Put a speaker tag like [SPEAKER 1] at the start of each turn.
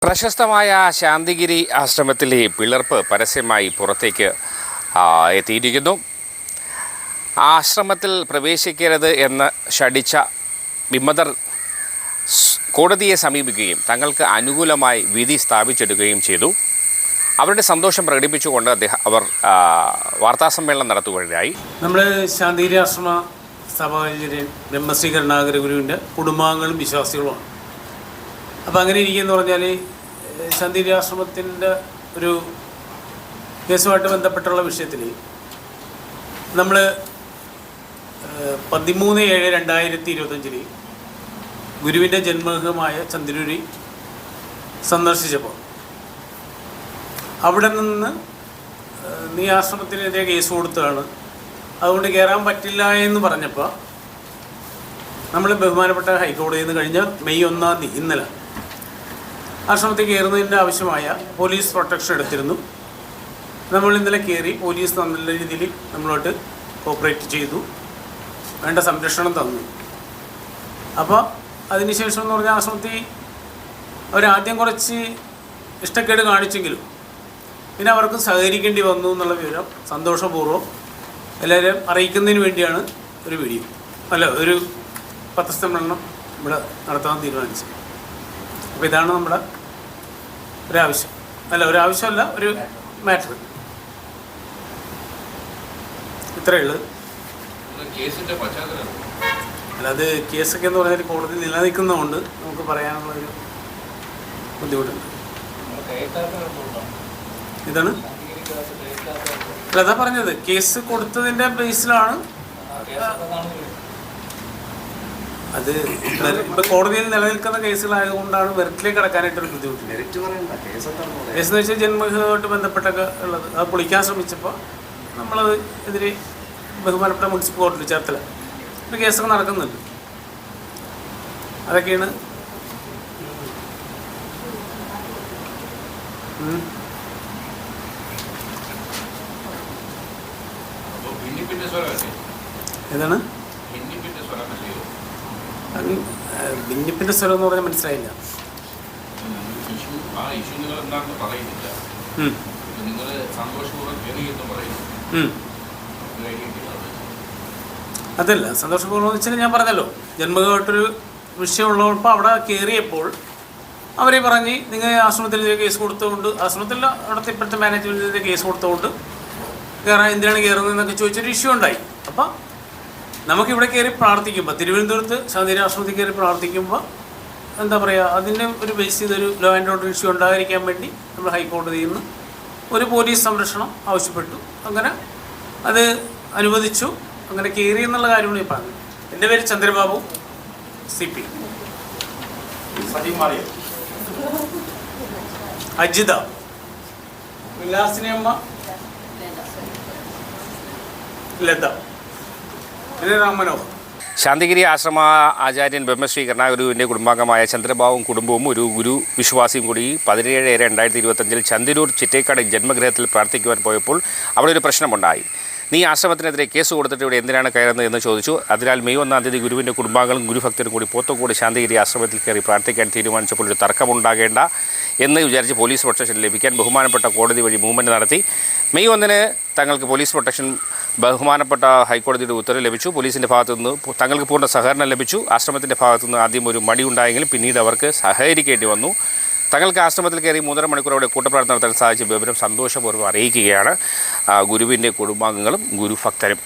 [SPEAKER 1] പ്രശസ്തമായ ശാന്തിഗിരി ആശ്രമത്തിലെ പിളർപ്പ് പരസ്യമായി പുറത്തേക്ക് എത്തിയിരിക്കുന്നു. ആശ്രമത്തിൽ പ്രവേശിക്കരുത് എന്ന് ശഠിച്ച വിമതർ കോടതിയെ സമീപിക്കുകയും തങ്ങൾക്ക് അനുകൂലമായി വിധി സ്ഥാപിച്ചെടുക്കുകയും ചെയ്തു. അവരുടെ സന്തോഷം പ്രകടിപ്പിച്ചുകൊണ്ട് അവർ വാർത്താസമ്മേളനം നടത്തുകയുണ്ടായി.
[SPEAKER 2] നമ്മൾ ശാന്തിഗിരി ആശ്രമ സഭാചാര്യൻ ബ്രഹ്മശ്രീ കരുണാകര ഗുരുവിൻ്റെ കുടുംബാംഗങ്ങളും വിശ്വാസികളുമാണ്. അപ്പോൾ അങ്ങനെ ഇരിക്കുകയെന്ന് പറഞ്ഞാൽ ശാന്തിഗിരി ആശ്രമത്തിൻ്റെ ഒരു കേസുമായിട്ട് ബന്ധപ്പെട്ടുള്ള വിഷയത്തിൽ നമ്മൾ 13/7/2025 ഗുരുവിൻ്റെ ജന്മഗൃഹമായ ചന്ദ്രൂരി സന്ദർശിച്ചപ്പോൾ അവിടെ നിന്ന് നീ ആശ്രമത്തിനെതിരെ കേസ് കൊടുത്തതാണ്, അതുകൊണ്ട് കയറാൻ പറ്റില്ല എന്ന് പറഞ്ഞപ്പോൾ നമ്മൾ ബഹുമാനപ്പെട്ട ഹൈക്കോടതിയിൽ നിന്ന് കഴിഞ്ഞ മെയ് 1 ഇന്നലെ ആശ്രമത്തിൽ കയറുന്നതിൻ്റെ ആവശ്യമായ പോലീസ് പ്രൊട്ടക്ഷൻ എടുത്തിരുന്നു. നമ്മൾ ഇന്നലെ കയറി, പോലീസ് നല്ല രീതിയിൽ നമ്മളോട്ട് കോപ്പറേറ്റ് ചെയ്തു, വേണ്ട സംരക്ഷണം തന്നു. അപ്പോൾ അതിനുശേഷം എന്ന് പറഞ്ഞാൽ ആശ്രമത്തിൽ അവരാദ്യം കുറച്ച് ഇഷ്ടക്കേട് കാണിച്ചെങ്കിലും പിന്നെ അവർക്ക് സഹകരിക്കേണ്ടി വന്നു എന്നുള്ള വിവരം സന്തോഷപൂർവ്വം എല്ലാവരും അറിയിക്കുന്നതിന് വേണ്ടിയാണ് ഒരു വീഡിയോ ഒരു പത്രസമ്മേളനം ഇവിടെ നടത്താൻ തീരുമാനിച്ചത്. അപ്പോൾ ഇതാണ് നമ്മുടെ ഒരാവശ്യം, ഒരാവശ്യമല്ല, ഒരു മാറ്റർ. ഇത്രയേ ഉള്ളൂ. അല്ലാതെ കേസൊക്കെ എന്ന് പറഞ്ഞാൽ കോടതി നിലനിൽക്കുന്നതുകൊണ്ട് നമുക്ക് പറയാനുള്ളൊരു ബുദ്ധിമുട്ടുണ്ട്. ഇതാണ് അതാ പറഞ്ഞത്, കേസ് കൊടുത്തതിൻ്റെ ബേസിലാണ് അത്. ഇപ്പം കോടതിയിൽ നിലനിൽക്കുന്ന കേസുകളായതുകൊണ്ടാണ് മെറിറ്റിലേക്ക് കടക്കാനായിട്ടൊരു ബുദ്ധിമുട്ടില്ല. കേസ് എന്ന് വെച്ചാൽ ജന്മഗൃഹമായിട്ട് ബന്ധപ്പെട്ടൊക്കെ ഉള്ളത് അത് പൊളിക്കാൻ ശ്രമിച്ചപ്പോൾ നമ്മളത് എതിരെ ബഹുമാനപ്പെട്ട മുനിസിപ്പൽ കോർട്ടിൽ ചേർത്തല ഒരു കേസൊക്കെ നടക്കുന്നുണ്ട്. അതൊക്കെയാണ് ഏതാണ് ഭിന്നിപ്പിൻ്റെ സ്വരം എന്ന് പറഞ്ഞാൽ മനസ്സിലായില്ല. അതല്ല സന്തോഷപൂർവ്വം എന്ന് വെച്ചാൽ ഞാൻ പറഞ്ഞല്ലോ, ജന്മഗൃഹമായിട്ടൊരു വിഷയമുള്ളപ്പോൾ അവിടെ കയറിയപ്പോൾ അവരെ പറഞ്ഞ് നിങ്ങൾ ആശ്രമത്തിനെതിരെ കേസ് കൊടുത്തുകൊണ്ട്, ആശ്രമത്തിലുള്ള അവിടുത്തെ ഇപ്പോഴത്തെ മാനേജ്മെൻറ്റിനെതിരെ കേസ് കൊടുത്തുകൊണ്ട് കയറാൻ എന്തിനാണ് കയറുന്നതെന്നൊക്കെ ചോദിച്ചൊരു ഇഷ്യൂ ഉണ്ടായി. അപ്പോൾ നമുക്കിവിടെ കയറി പ്രാർത്ഥിക്കുമ്പോൾ, തിരുവനന്തപുരത്ത് ശാന്തിഗിരി ആശ്രമത്തിൽ കയറി പ്രാർത്ഥിക്കുമ്പോൾ എന്താ പറയുക, അതിൻ്റെ ഒരു ബേസ് ചെയ്തൊരു ലോ ആൻഡ് ഓർഡർ ഇഷ്യൂ ഉണ്ടാകാതിരിക്കാൻ വേണ്ടി നമ്മൾ ഹൈക്കോടതിയിൽ നിന്ന് ഒരു പോലീസ് സംരക്ഷണം ആവശ്യപ്പെട്ടു. അങ്ങനെ അത് അനുവദിച്ചു. അങ്ങനെ കയറി എന്നുള്ള കാര്യമാണ് ഈ പറഞ്ഞത്. എൻ്റെ പേര് ചന്ദ്രബാബു, CP, അജിത, വിലാസിനിയമ്മ, ലത, രാമനോഹർ.
[SPEAKER 1] ശാന്തിഗിരി ആശ്രമ ആചാര്യൻ ബ്രഹ്മശ്രീ കരുണാഗുരുവിൻ്റെ കുടുംബാംഗമായ ചന്ദ്രബാബുവും കുടുംബവും ഒരു ഗുരു വിശ്വാസിയും കൂടി 17/7/2025 ചന്ദിരൂർ ചിറ്റേക്കാട് ജന്മഗൃഹത്തിൽ പ്രാർത്ഥിക്കുവാൻ പോയപ്പോൾ അവിടെ ഒരു പ്രശ്നമുണ്ടായി. നീ ആശ്രമത്തിനെതിരെ കേസ് കൊടുത്തിട്ട് ഇവിടെ എന്തിനാണ് കയറുന്നത് എന്ന് ചോദിച്ചു. അതിനാൽ മെയ് 1 ഗുരുവിൻ്റെ കുടുംബാംഗങ്ങളും ഗുരുഭക്തരും കൂടി പോത്തങ്കോട് ശാന്തിഗിരി ആശ്രമത്തിൽ കയറി പ്രാർത്ഥിക്കാൻ തീരുമാനിച്ചപ്പോൾ ഒരു തർക്കമുണ്ടാകേണ്ട എന്ന് വിചാരിച്ച് പോലീസ് പ്രൊട്ടക്ഷൻ ലഭിക്കാൻ ബഹുമാനപ്പെട്ട കോടതി വഴി മൂവ്മെൻറ്റ് നടത്തി. മെയ് 1 തങ്ങൾക്ക് പോലീസ് പ്രൊട്ടക്ഷൻ ബഹുമാനപ്പെട്ട ഹൈക്കോടതിയുടെ ഉത്തരവ് ലഭിച്ചു. പോലീസിൻ്റെ ഭാഗത്തുനിന്ന് തങ്ങൾക്ക് പൂർണ്ണ സഹകരണം ലഭിച്ചു. ആശ്രമത്തിൻ്റെ ഭാഗത്തുനിന്ന് ആദ്യം ഒരു മടിയുണ്ടായെങ്കിലും പിന്നീട് അവർക്ക് സഹകരിക്കേണ്ടി വന്നു. തങ്ങൾക്ക് ആശ്രമത്തിൽ കയറി 3.5 മണിക്കൂർ അവിടെ കൂട്ടപ്രാർത്ഥന നടത്താൻ സാധിച്ച വിവരം സന്തോഷപൂർവ്വം അറിയിക്കുകയാണ് ഗുരുവിൻ്റെ കുടുംബാംഗങ്ങളും ഗുരുഭക്തരും.